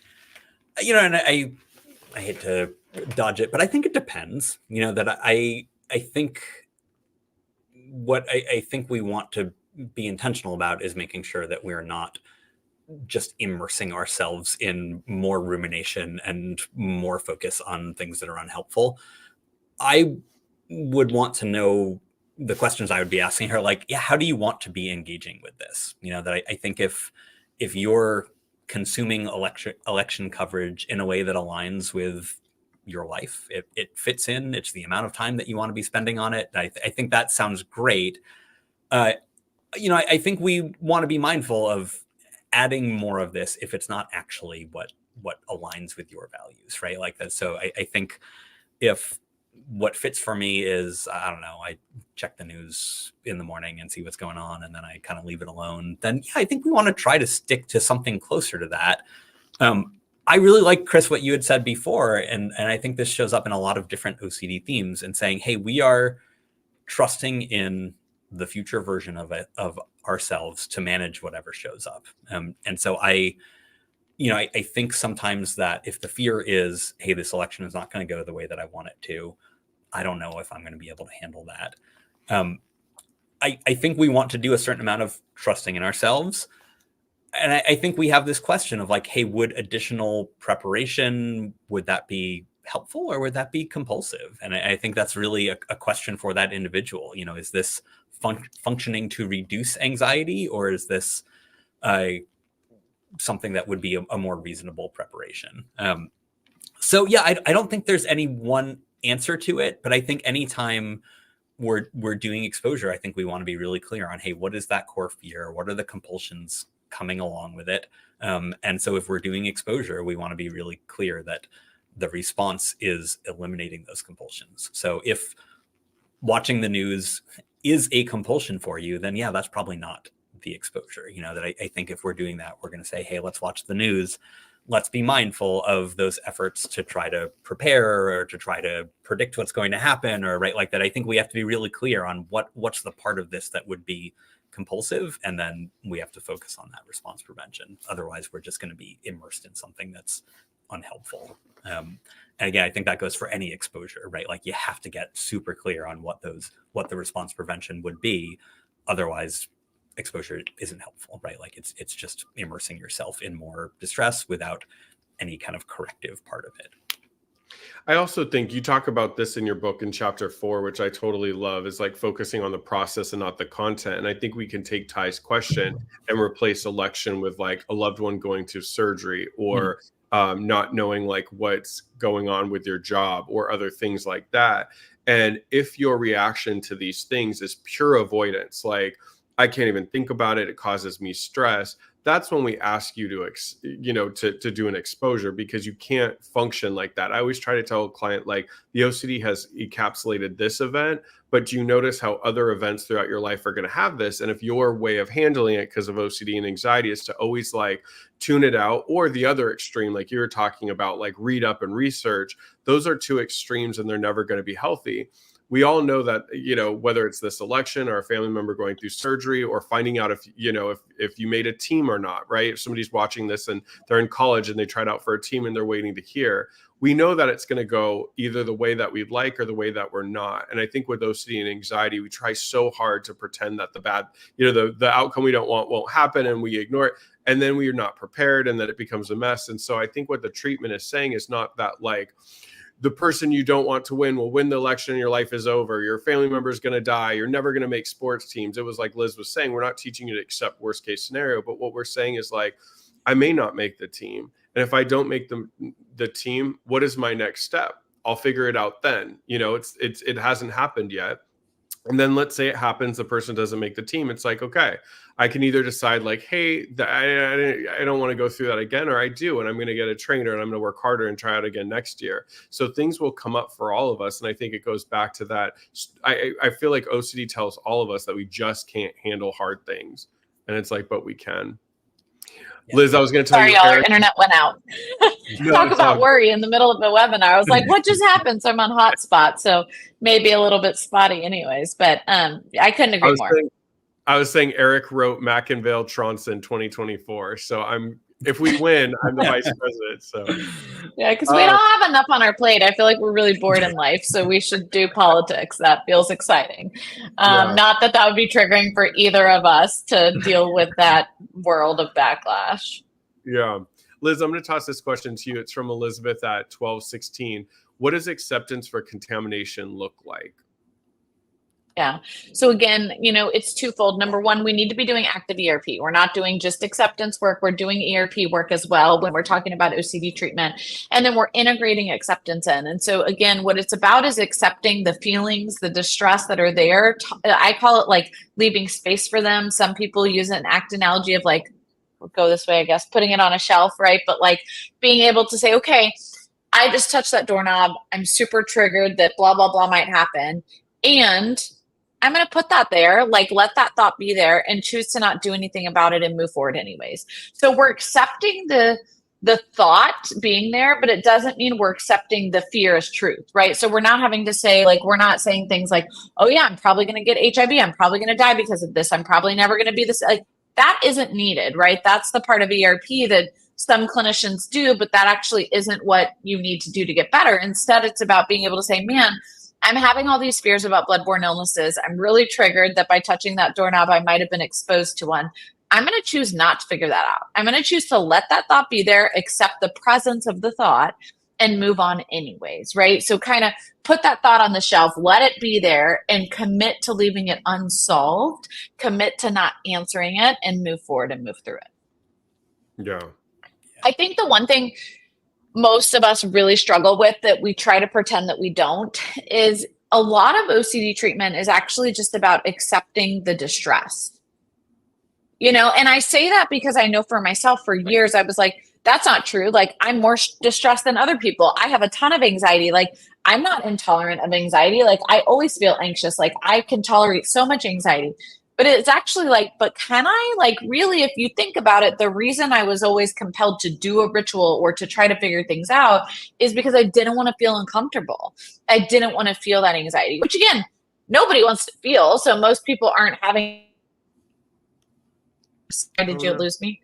S3: hate to dodge it, but I think it depends. That I think what I think we want to be intentional about is making sure that we're not just immersing ourselves in more rumination and more focus on things that are unhelpful. I would want to know the questions I would be asking her, like, yeah, how do you want to be engaging with this? That I think if you're consuming election coverage in a way that aligns with your life, it fits in, it's the amount of time that you want to be spending on it, I think that sounds great. I think we want to be mindful of adding more of this if it's not actually what aligns with your values, right? Like that. So I think if what fits for me is, I don't know, I check the news in the morning and see what's going on, and then I kind of leave it alone, then yeah, I think we want to try to stick to something closer to that. I really like, Chris, what you had said before, and I think this shows up in a lot of different OCD themes, and saying, hey, we are trusting in the future version of ourselves to manage whatever shows up. And so I think sometimes that if the fear is, hey, this election is not going to go the way that I want it to, I don't know if I'm going to be able to handle that. I think we want to do a certain amount of trusting in ourselves. And I think we have this question of like, hey, would additional preparation, would that be helpful or would that be compulsive? And I think that's really a question for that individual. You know, is this functioning to reduce anxiety, or is this something that would be a more reasonable preparation? So yeah, I don't think there's any one answer to it, but I think anytime we're doing exposure, I think we want to be really clear on, hey, what is that core fear? What are the compulsions coming along with it? And so if we're doing exposure, we want to be really clear that the response is eliminating those compulsions. So if watching the news is a compulsion for you, then yeah, that's probably not the exposure. You know, that I think if we're doing that, we're going to say, hey, let's watch the news. Let's be mindful of those efforts to try to prepare or to try to predict what's going to happen, or right like that. I think we have to be really clear on what's the part of this that would be compulsive, and then we have to focus on that response prevention. Otherwise, we're just going to be immersed in something that's unhelpful. And again, I think that goes for any exposure, right? Like you have to get super clear on what the response prevention would be. Otherwise, exposure isn't helpful, right? Like it's just immersing yourself in more distress without any kind of corrective part of it.
S1: I also think you talk about this in your book in chapter 4, which I totally love, is like focusing on the process and not the content. And I think we can take Ty's question and replace election with like a loved one going to surgery, or not knowing like what's going on with your job or other things like that. And if your reaction to these things is pure avoidance, like I can't even think about it, it causes me stress, that's when we ask you to do an exposure, because you can't function like that. I always try to tell a client, like, the OCD has encapsulated this event, but do you notice how other events throughout your life are going to have this? And if your way of handling it because of OCD and anxiety is to always like tune it out, or the other extreme, like you were talking about, like read up and research, those are two extremes and they're never going to be healthy. We all know that, you know, whether it's this election or a family member going through surgery, or finding out if you made a team or not, right? If somebody's watching this and they're in college and they tried out for a team and they're waiting to hear, we know that it's going to go either the way that we'd like or the way that we're not. And I think with OCD and anxiety, we try so hard to pretend that the bad, the outcome we don't want won't happen, and we ignore it. And then we are not prepared, and then it becomes a mess. And so I think what the treatment is saying is not that like, the person you don't want to win will win the election and your life is over. Your family member is going to die. You're never going to make sports teams. It was like Liz was saying, we're not teaching you to accept worst case scenario, but what we're saying is like, I may not make the team. And if I don't make the team, what is my next step? I'll figure it out then. It hasn't happened yet. And then let's say it happens, the person doesn't make the team. It's like, okay, I can either decide like, hey, I don't want to go through that again, or I do, and I'm going to get a trainer and I'm going to work harder and try it again next year. So things will come up for all of us. And I think it goes back to that. I feel like OCD tells all of us that we just can't handle hard things. And it's like, but we can. Yeah. Liz, I was going to tell you.
S2: Sorry, y'all, our internet went out. Talk about worry in the middle of the webinar. I was like, what just happened? So I'm on hotspot. So maybe a little bit spotty anyways, but I couldn't agree more.
S1: I was saying Eric wrote McIngvale Trondsen 2024. So if we win, I'm the vice president. So
S2: yeah, because we don't have enough on our plate. I feel like we're really bored in life, so we should do politics. That feels exciting. Not that would be triggering for either of us to deal with that world of backlash.
S1: Yeah. Liz, I'm going to toss this question to you. It's from Elizabeth at 1216. What does acceptance for contamination look like?
S2: Yeah. So again, it's twofold. Number one, we need to be doing active ERP. We're not doing just acceptance work. We're doing ERP work as well when we're talking about OCD treatment. And then we're integrating acceptance in. And so again, what it's about is accepting the feelings, the distress that are there. I call it like leaving space for them. Some people use an ACT analogy of like, we'll go this way, I guess, putting it on a shelf, right? But like being able to say, okay, I just touched that doorknob. I'm super triggered that blah, blah, blah might happen. And I'm going to put that there, like let that thought be there and choose to not do anything about it and move forward anyways. So we're accepting the thought being there, but it doesn't mean we're accepting the fear as truth, right? So we're not having to say, like, we're not saying things like, oh yeah, I'm probably going to get HIV. I'm probably going to die because of this. I'm probably never going to be this. Like that isn't needed, right? That's the part of ERP that some clinicians do, but that actually isn't what you need to do to get better. Instead, it's about being able to say, man, I'm having all these fears about bloodborne illnesses. I'm really triggered that by touching that doorknob, I might have been exposed to one. I'm going to choose not to figure that out. I'm going to choose to let that thought be there, accept the presence of the thought, and move on anyways, right? So kind of put that thought on the shelf, let it be there, and commit to leaving it unsolved, commit to not answering it, and move forward and move through it.
S1: Yeah.
S2: I think the one thing most of us really struggle with that we try to pretend that we don't is a lot of OCD treatment is actually just about accepting the distress. You know, and I say that because I know for myself for years, I was like, that's not true. Like, I'm more distressed than other people. I have a ton of anxiety. Like, I'm not intolerant of anxiety. Like, I always feel anxious. Like, I can tolerate so much anxiety. But it's actually like, but can I? Like, really, if you think about it, the reason I was always compelled to do a ritual or to try to figure things out is because I didn't want to feel uncomfortable. I didn't want to feel that anxiety, which again, nobody wants to feel. So most people aren't having. Did you lose me?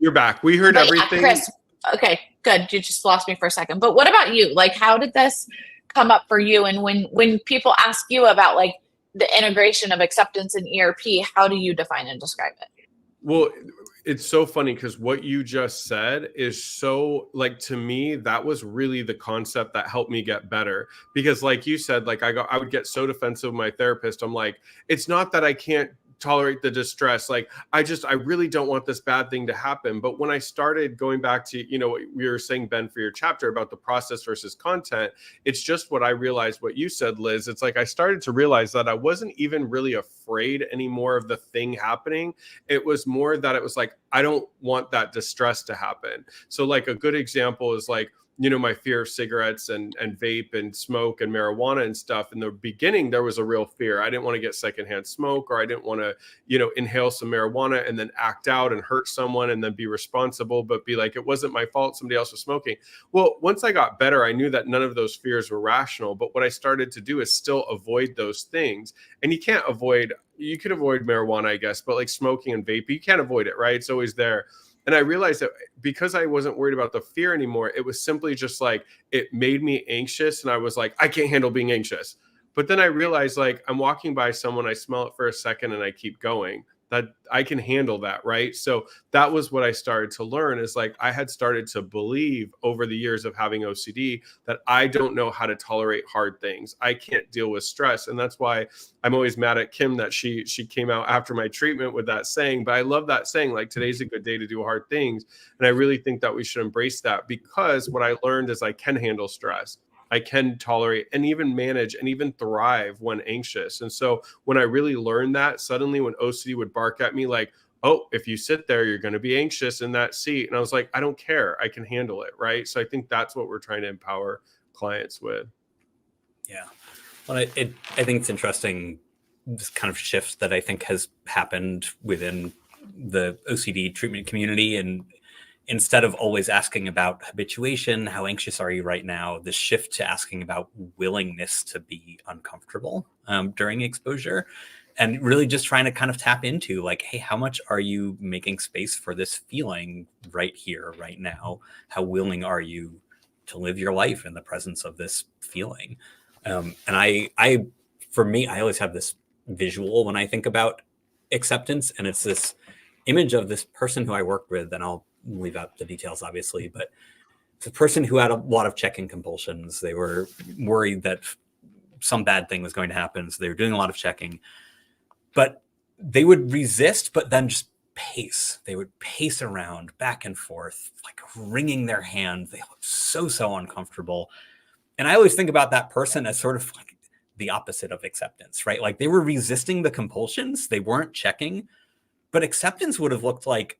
S1: You're back. We heard everything.
S2: Chris, okay, good. You just lost me for a second. But what about you? Like, how did this come up for you? And when people ask you about like the integration of acceptance and ERP, how do you define and describe it?
S1: Well, it's so funny because what you just said is so, like, to me, that was really the concept that helped me get better. Because like you said, like I would get so defensive with my therapist. I'm like, it's not that I can't tolerate the distress. Like, I really don't want this bad thing to happen. But when I started going back to, you know, what we were saying, Ben, for your chapter about the process versus content, it's just what I realized, what you said, Liz. It's like, I started to realize that I wasn't even really afraid anymore of the thing happening. It was more that it was like, I don't want that distress to happen. So like a good example is like, you know, my fear of cigarettes and vape and smoke and marijuana and stuff. In the beginning, there was a real fear. I didn't want to get secondhand smoke, or I didn't want to, you know, inhale some marijuana and then act out and hurt someone and then be responsible, but be like, it wasn't my fault. Somebody else was smoking. Well, once I got better, I knew that none of those fears were rational. But what I started to do is still avoid those things. And you could avoid marijuana, I guess, but like smoking and vape, you can't avoid it, right? It's always there. And I realized that because I wasn't worried about the fear anymore, it was simply just like, it made me anxious. And I was like, I can't handle being anxious. But then I realized, like, I'm walking by someone, I smell it for a second and I keep going, that I can handle that, right? So that was what I started to learn, is like, I had started to believe over the years of having OCD that I don't know how to tolerate hard things. I can't deal with stress. And that's why I'm always mad at Kim that she came out after my treatment with that saying. But I love that saying, like, today's a good day to do hard things. And I really think that we should embrace that, because what I learned is I can handle stress. I can tolerate and even manage and even thrive when anxious. And so when I really learned that, suddenly when OCD would bark at me like, oh, if you sit there, you're going to be anxious in that seat. And I was like, I don't care. I can handle it. Right. So I think that's what we're trying to empower clients with.
S3: Yeah. Well, I think it's interesting, this kind of shift that I think has happened within the OCD treatment community. And instead of always asking about habituation, how anxious are you right now, the shift to asking about willingness to be uncomfortable during exposure, and really just trying to kind of tap into like, hey, how much are you making space for this feeling right here, right now? How willing are you to live your life in the presence of this feeling? And for me, I always have this visual when I think about acceptance, and it's this image of this person who I worked with, and I'll leave out the details, obviously, but it's a person who had a lot of checking compulsions. They were worried that some bad thing was going to happen, so they were doing a lot of checking, but they would resist, but then just pace. They would pace around back and forth, like wringing their hands. They looked so uncomfortable. And I always think about that person as sort of like the opposite of acceptance, right? Like they were resisting the compulsions. They weren't checking, but acceptance would have looked like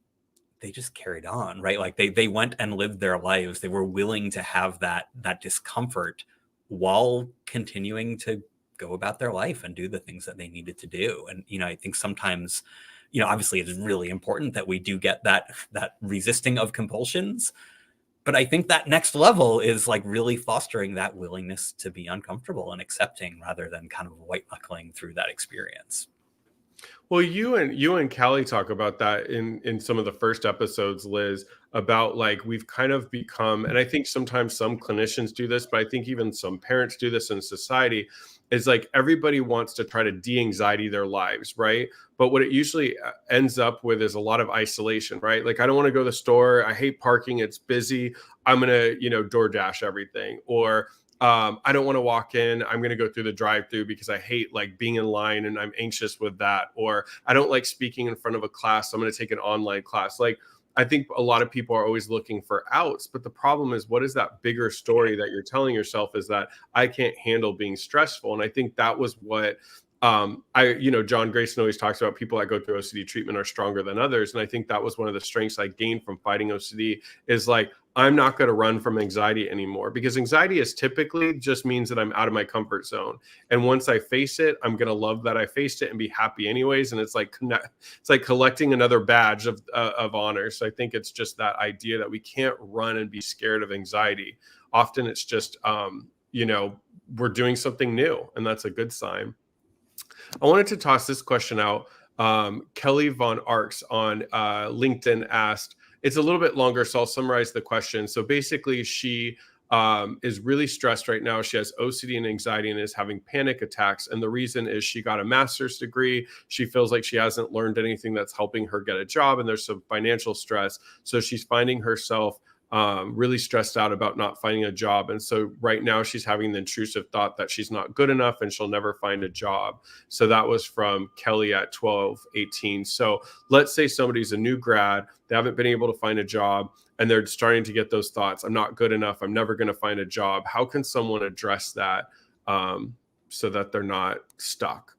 S3: they just carried on, right? Like they went and lived their lives. They were willing to have that discomfort while continuing to go about their life and do the things that they needed to do. And, you know, I think sometimes, you know, obviously it is really important that we do get that resisting of compulsions. But I think that next level is like really fostering that willingness to be uncomfortable and accepting rather than kind of white knuckling through that experience.
S1: Well, you and Callie talk about that in some of the first episodes, Liz, about like we've kind of become, and I think sometimes some clinicians do this, but I think even some parents do this in society, is like everybody wants to try to de-anxiety their lives, right? But what it usually ends up with is a lot of isolation, right? Like, I don't want to go to the store. I hate parking. It's busy. I'm going to, DoorDash everything. Or I don't want to walk in. I'm going to go through the drive-through because I hate like being in line and I'm anxious with that. Or I don't like speaking in front of a class, so I'm going to take an online class. Like, I think a lot of people are always looking for outs, but the problem is, what is that bigger story that you're telling yourself is that I can't handle being stressful? And I think that was what John Grayson always talks about. People that go through OCD treatment are stronger than others. And I think that was one of the strengths I gained from fighting OCD is like, I'm not going to run from anxiety anymore, because anxiety is typically just means that I'm out of my comfort zone. And once I face it, I'm going to love that I faced it and be happy anyways. And it's like collecting another badge of honor. So I think it's just that idea that we can't run and be scared of anxiety. Often it's just, we're doing something new, and that's a good sign. I wanted to toss this question out. Kelly Von Arks on LinkedIn asked, it's a little bit longer, so I'll summarize the question. So basically, she is really stressed right now. She has OCD and anxiety and is having panic attacks. And the reason is she got a master's degree. She feels like she hasn't learned anything that's helping her get a job, and there's some financial stress. So she's finding herself really stressed out about not finding a job. And so right now she's having the intrusive thought that she's not good enough and she'll never find a job. So that was from Kelly at 12:18. So let's say somebody's a new grad, they haven't been able to find a job, and they're starting to get those thoughts. I'm not good enough. I'm never going to find a job. How can someone address that so that they're not stuck?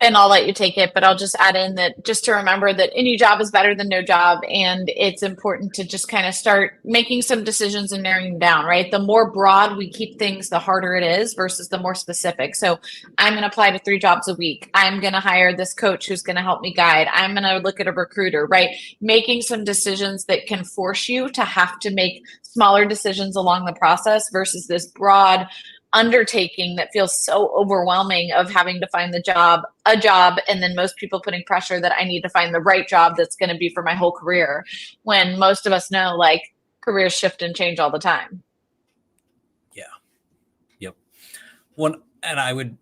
S2: And I'll let you take it, but I'll just add in that just to remember that any job is better than no job. And it's important to just kind of start making some decisions and narrowing down, right? The more broad we keep things, the harder it is versus the more specific. So I'm going to apply to 3 jobs a week. I'm going to hire this coach who's going to help me guide. I'm going to look at a recruiter, right? Making some decisions that can force you to have to make smaller decisions along the process versus this broad undertaking that feels so overwhelming of having to find a job, and then most people putting pressure that I need to find the right job that's going to be for my whole career, when most of us know like careers shift and change all the time.
S3: Yeah. Yep. One, and I would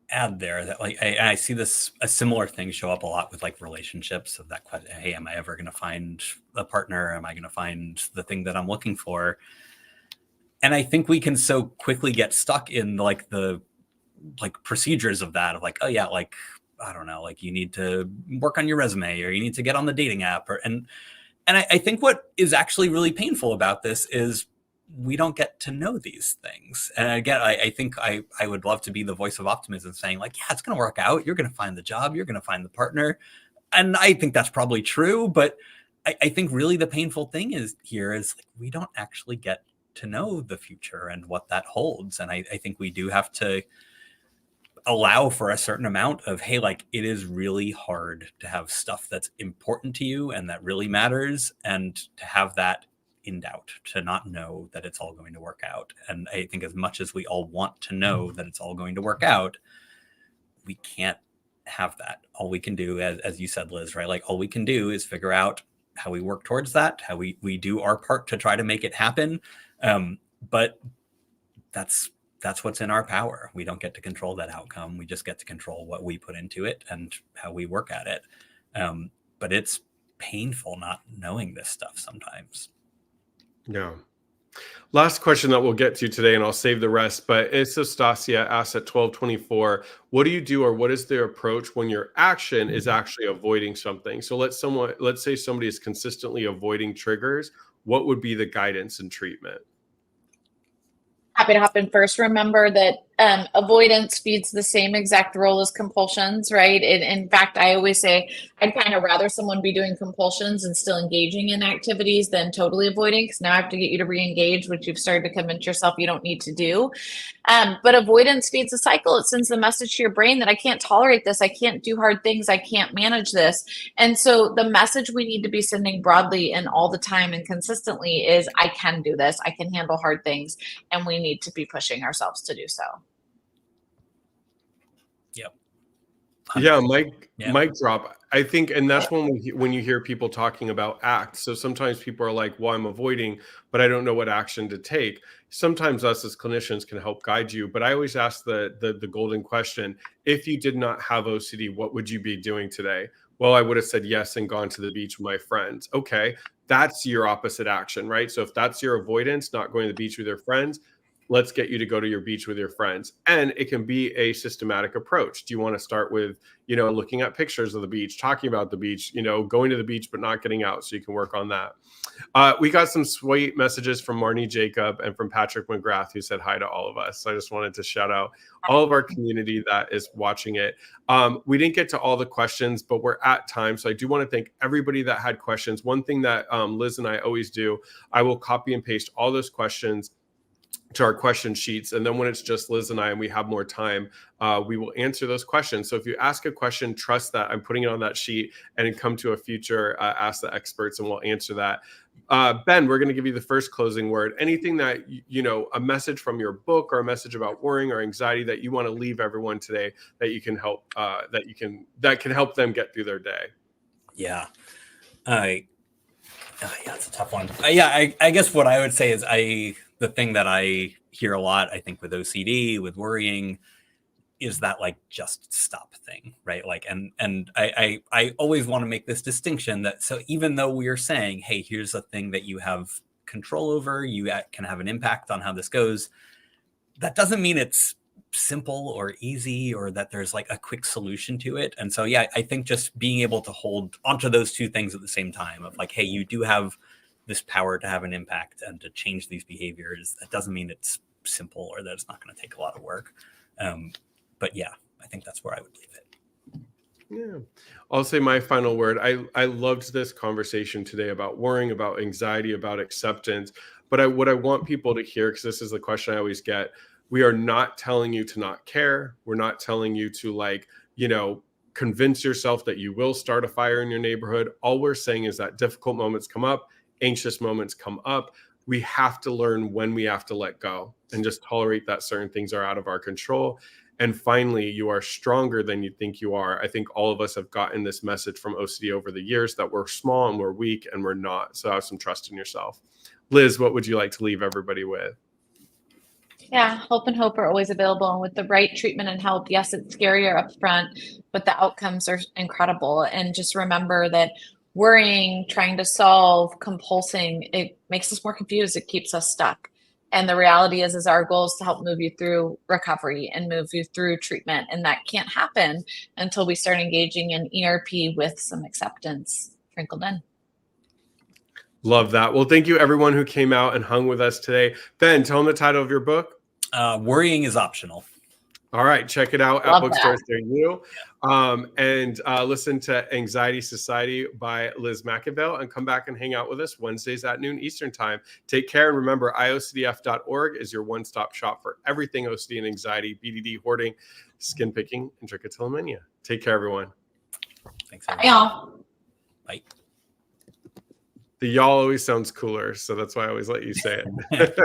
S3: add there that like I see a similar thing show up a lot with like relationships, of that question, hey, am I ever going to find a partner? Am I going to find the thing that I'm looking for? And I think we can so quickly get stuck in like the procedures of that, of like, oh yeah, like, I don't know, like you need to work on your resume, or you need to get on the dating app, and I think what is actually really painful about this is we don't get to know these things. And again, I think I would love to be the voice of optimism, saying like, yeah, it's going to work out. You're going to find the job. You're going to find the partner. And I think that's probably true. But I think really the painful thing is like, we don't actually get to know the future and what that holds. And I think we do have to allow for a certain amount of, hey, like it is really hard to have stuff that's important to you and that really matters, and to have that in doubt, to not know that it's all going to work out. And I think as much as we all want to know that it's all going to work out, we can't have that. All we can do, as you said, Liz, right? Like all we can do is figure out how we work towards that, how we do our part to try to make it happen. But that's what's in our power. We don't get to control that outcome. We just get to control what we put into it and how we work at it. But it's painful not knowing this stuff sometimes.
S1: Yeah. Last question that we'll get to today, and I'll save the rest, but it's Stasia asked at 12:24, what do you do, or what is their approach when your action is actually avoiding something? So let's say somebody is consistently avoiding triggers. What would be the guidance and treatment?
S2: Happy to hop in first. Remember that avoidance feeds the same exact role as compulsions, right? In fact, I always say I'd kind of rather someone be doing compulsions and still engaging in activities than totally avoiding, because now I have to get you to re-engage, which you've started to convince yourself you don't need to do. But avoidance feeds a cycle. It sends the message to your brain that I can't tolerate this. I can't do hard things. I can't manage this. And so the message we need to be sending broadly and all the time and consistently is, I can do this. I can handle hard things. And we need to be pushing ourselves to do so.
S3: Yep.
S1: Yeah,
S3: 100%.
S1: mic drop. I think, and that's when you hear people talking about ACT. So sometimes people are like, "Well, I'm avoiding, but I don't know what action to take." Sometimes us as clinicians can help guide you, but I always ask the golden question: if you did not have OCD, what would you be doing today? Well, I would have said yes and gone to the beach with my friends. Okay, that's your opposite action, right? So if that's your avoidance, not going to the beach with your friends, let's get you to go to your beach with your friends. And it can be a systematic approach. Do you want to start with, looking at pictures of the beach, talking about the beach, going to the beach but not getting out, so you can work on that. We got some sweet messages from Marnie Jacob and from Patrick McGrath, who said hi to all of us. So I just wanted to shout out all of our community that is watching it. We didn't get to all the questions, but we're at time. So I do want to thank everybody that had questions. One thing that Liz and I always do, I will copy and paste all those questions to our question sheets. And then when it's just Liz and I and we have more time, we will answer those questions. So if you ask a question, trust that I'm putting it on that sheet and come to a future Ask the Experts and we'll answer that. Ben, we're going to give you the first closing word. Anything that, a message from your book or a message about worrying or anxiety that you want to leave everyone today that you can help, that can help them get through their day.
S3: Yeah. Yeah, it's a tough one. I guess what I would say is the thing that I hear a lot, I think with OCD, with worrying, is that like just stop thing, right? Like, and I always want to make this distinction that, so even though we are saying, hey, here's a thing that you have control over, you can have an impact on how this goes, that doesn't mean it's simple or easy or that there's like a quick solution to it. And so, yeah, I think just being able to hold onto those two things at the same time of like, hey, you do have this power to have an impact and to change these behaviors. That doesn't mean it's simple or that it's not going to take a lot of work. But yeah, I think that's where I would leave it.
S1: Yeah. I'll say my final word. I loved this conversation today about worrying, about anxiety, about acceptance. But what I want people to hear, because this is the question I always get, we are not telling you to not care. We're not telling you to convince yourself that you will start a fire in your neighborhood. All we're saying is that difficult moments come up, anxious moments come up. We have to learn when we have to let go and just tolerate that certain things are out of our control. And finally, you are stronger than you think you are. I think all of us have gotten this message from OCD over the years that we're small and we're weak and we're not. So have some trust in yourself. Liz, what would you like to leave everybody with?
S2: Yeah, hope and hope are always available. And with the right treatment and help, yes, it's scarier up front, but the outcomes are incredible. And just remember that worrying, trying to solve, compulsing, it makes us more confused. It keeps us stuck. And the reality is our goal is to help move you through recovery and move you through treatment. And that can't happen until we start engaging in ERP with some acceptance sprinkled in.
S1: Love that. Well, thank you everyone who came out and hung with us today. Ben, tell them the title of your book.
S3: Worrying is Optional.
S1: All right, check it out
S2: Love
S1: at bookstores near you. And listen to Anxiety Society by Liz McIngvale and come back and hang out with us Wednesdays at noon Eastern time. Take care. And remember, iocdf.org is your one-stop shop for everything OCD and anxiety, BDD, hoarding, skin picking, and trichotillomania. Take care, everyone.
S3: Thanks,
S2: Bye, y'all.
S3: Bye.
S1: The y'all always sounds cooler, so that's why I always let you say it.